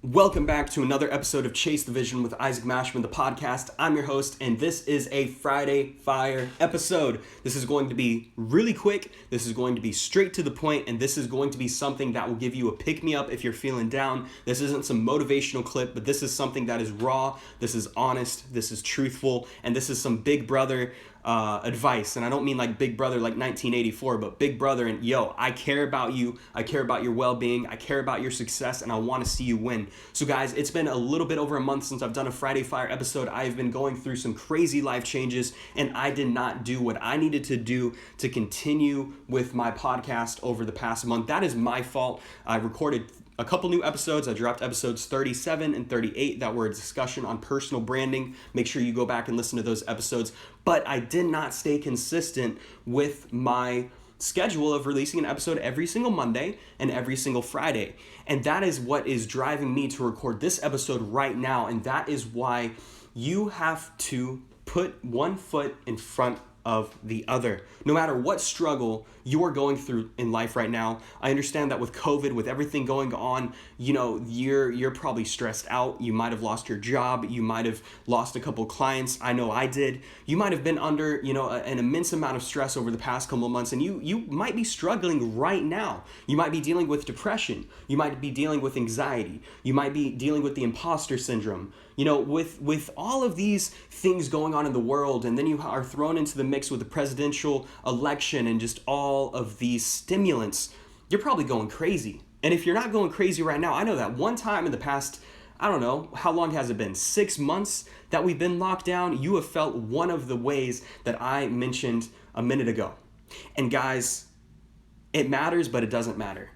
Welcome back to another episode of Chase the Vision with Isaac Mashman, the podcast. I'm your host, and this is a Friday Fire episode. This is going to be really quick. This is going to be straight to the point, and this is going to be something that will give you a pick-me-up if you're feeling down. This isn't some motivational clip, but this is something that is raw, this is honest, this is truthful, and this is some big brother advice. And I don't mean like Big Brother like 1984, but Big Brother and I care about you. I care about your well-being. I care about your success, and I want to see you win. So guys, it's been a little bit over a month since I've done a Friday Fire episode. I've been going through some crazy life changes, and I did not do what I needed to do to continue with my podcast over the past month. That is my fault. I recorded a couple new episodes. I dropped episodes 37 and 38 that were a discussion on personal branding. Make sure you go back and listen to those episodes. But I did not stay consistent with my schedule of releasing an episode every single Monday and every single Friday. And that is what is driving me to record this episode right now. And that is why you have to put one foot in front of the other. No matter what struggle you are going through in life right now, I understand that with COVID, with everything going on, you're probably stressed out. You might have lost your job. You might have lost a couple clients. I know I did. You might have been under, an immense amount of stress over the past couple of months, and you might be struggling right now. You might be dealing with depression. You might be dealing with anxiety. You might be dealing with the imposter syndrome. With all of these things going on in the world, and then you are thrown into the mix with the presidential election and just all of these stimulants, you're probably going crazy. And if you're not going crazy right now, I know that one time in the past, I don't know, how long has it been? 6 months that we've been locked down, you have felt one of the ways that I mentioned a minute ago. And guys, it matters, but it doesn't matter.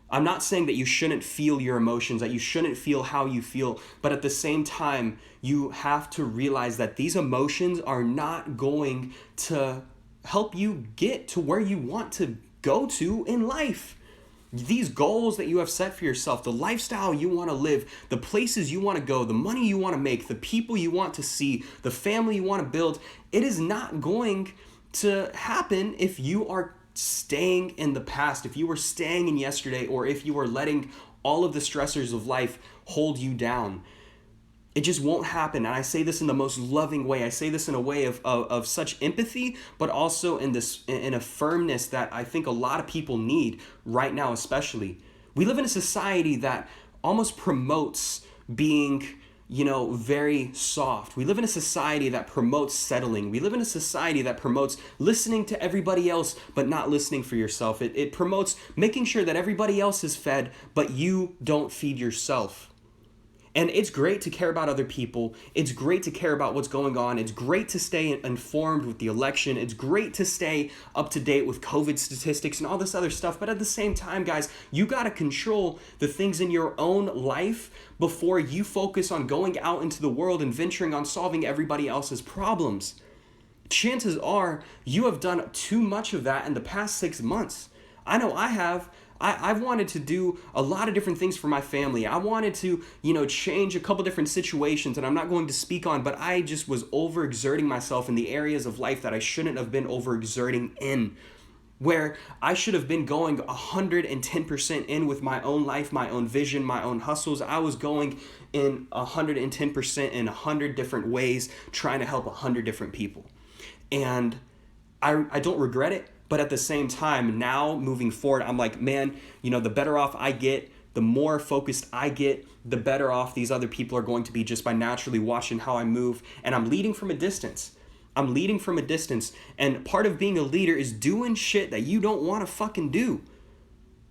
I'm not saying that you shouldn't feel your emotions, that you shouldn't feel how you feel, but at the same time, you have to realize that these emotions are not going to help you get to where you want to go to in life. These goals that you have set for yourself, the lifestyle you want to live, the places you want to go, the money you want to make, the people you want to see, the family you want to build, it is not going to happen if you are staying in the past, if you were staying in yesterday, or if you were letting all of the stressors of life hold you down. It just won't happen. And I say this in the most loving way. I say this in a way of such empathy, but also in a firmness that I think a lot of people need right now, especially. We live in a society that almost promotes being very soft. We live in a society that promotes settling. We live in a society that promotes listening to everybody else, but not listening for yourself. It promotes making sure that everybody else is fed, but you don't feed yourself. And it's great to care about other people. It's great to care about what's going on. It's great to stay informed with the election. It's great to stay up to date with COVID statistics and all this other stuff. But at the same time, guys, you got to control the things in your own life before you focus on going out into the world and venturing on solving everybody else's problems. Chances are you have done too much of that in the past 6 months. I know I have. I've wanted to do a lot of different things for my family. I wanted to, change a couple different situations that I'm not going to speak on, but I just was overexerting myself in the areas of life that I shouldn't have been overexerting in, where I should have been going 110% in with my own life, my own vision, my own hustles. I was going in 110% in 100 different ways, trying to help 100 different people. And I don't regret it. But at the same time, now moving forward, I'm like, man, the better off I get, the more focused I get, the better off these other people are going to be just by naturally watching how I move. And I'm leading from a distance. And part of being a leader is doing shit that you don't want to fucking do.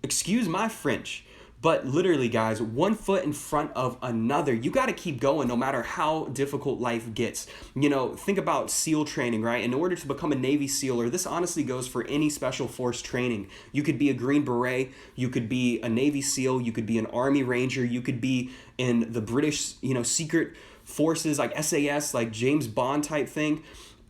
Excuse my French. But literally, guys, one foot in front of another. You got to keep going no matter how difficult life gets. Think about SEAL training, right? In order to become a Navy SEAL, or this honestly goes for any special force training, you could be a Green Beret, you could be a Navy SEAL, you could be an Army Ranger, you could be in the British, secret forces like SAS, like James Bond type thing.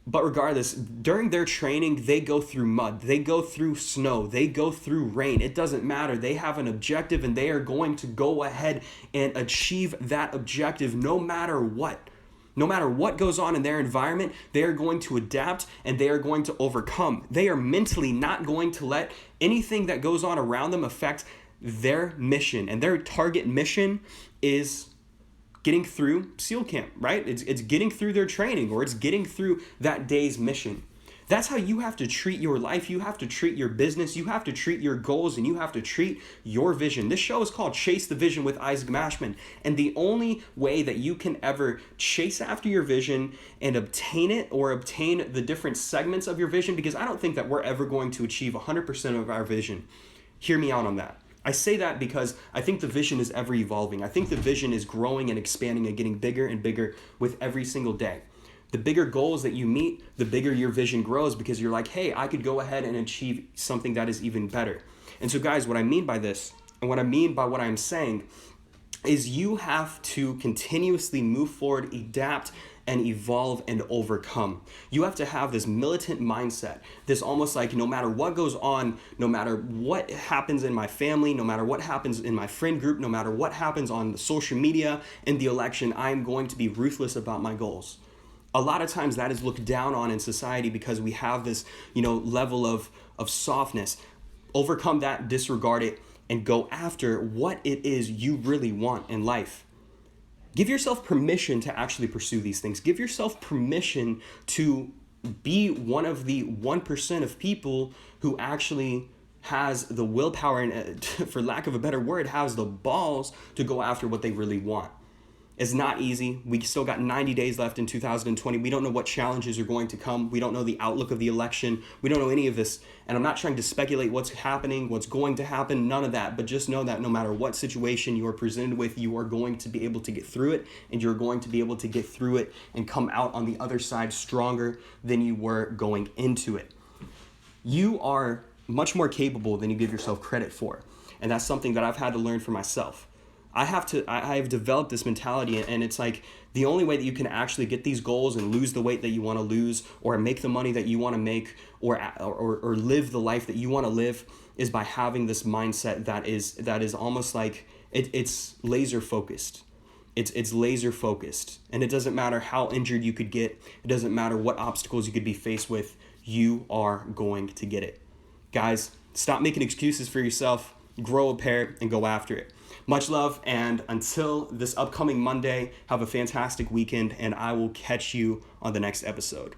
But regardless, during their training, they go through mud, they go through snow, they go through rain. It doesn't matter. They have an objective, and they are going to go ahead and achieve that objective no matter what. No matter what goes on in their environment, they are going to adapt and they are going to overcome. They are mentally not going to let anything that goes on around them affect their mission and their target mission is getting through SEAL camp, right? It's getting through their training, or it's getting through that day's mission. That's how you have to treat your life. You have to treat your business. You have to treat your goals, and you have to treat your vision. This show is called Chase the Vision with Isaac Mashman. And the only way that you can ever chase after your vision and obtain it, or obtain the different segments of your vision, because I don't think that we're ever going to achieve 100% of our vision. Hear me out on that. I say that because I think the vision is ever evolving. I think the vision is growing and expanding and getting bigger and bigger with every single day. The bigger goals that you meet, the bigger your vision grows, because you're like, hey, I could go ahead and achieve something that is even better. And so guys, what I mean by this, and what I mean by what I'm saying, is you have to continuously move forward, adapt, and evolve and overcome. You have to have this militant mindset, this almost like no matter what goes on, no matter what happens in my family, no matter what happens in my friend group, no matter what happens on the social media, in the election, I'm going to be ruthless about my goals. A lot of times that is looked down on in society because we have this, level of softness. Overcome that, disregard it, and go after what it is you really want in life. Give yourself permission to actually pursue these things. Give yourself permission to be one of the 1% of people who actually has the willpower and, for lack of a better word, has the balls to go after what they really want. It's not easy. We still got 90 days left in 2020. We don't know what challenges are going to come. We don't know the outlook of the election. We don't know any of this. And I'm not trying to speculate what's happening, what's going to happen, none of that. But just know that no matter what situation you are presented with, you are going to be able to get through it. And you're going to be able to get through it and come out on the other side stronger than you were going into it. You are much more capable than you give yourself credit for. And that's something that I've had to learn for myself. I have developed this mentality, and it's like the only way that you can actually get these goals and lose the weight that you want to lose, or make the money that you want to make, or live the life that you want to live, is by having this mindset that is almost like it's laser focused. It's laser focused, and it doesn't matter how injured you could get. It doesn't matter what obstacles you could be faced with. You are going to get it. Guys, stop making excuses for yourself. Grow a pair and go after it. Much love, and until this upcoming Monday, have a fantastic weekend, and I will catch you on the next episode.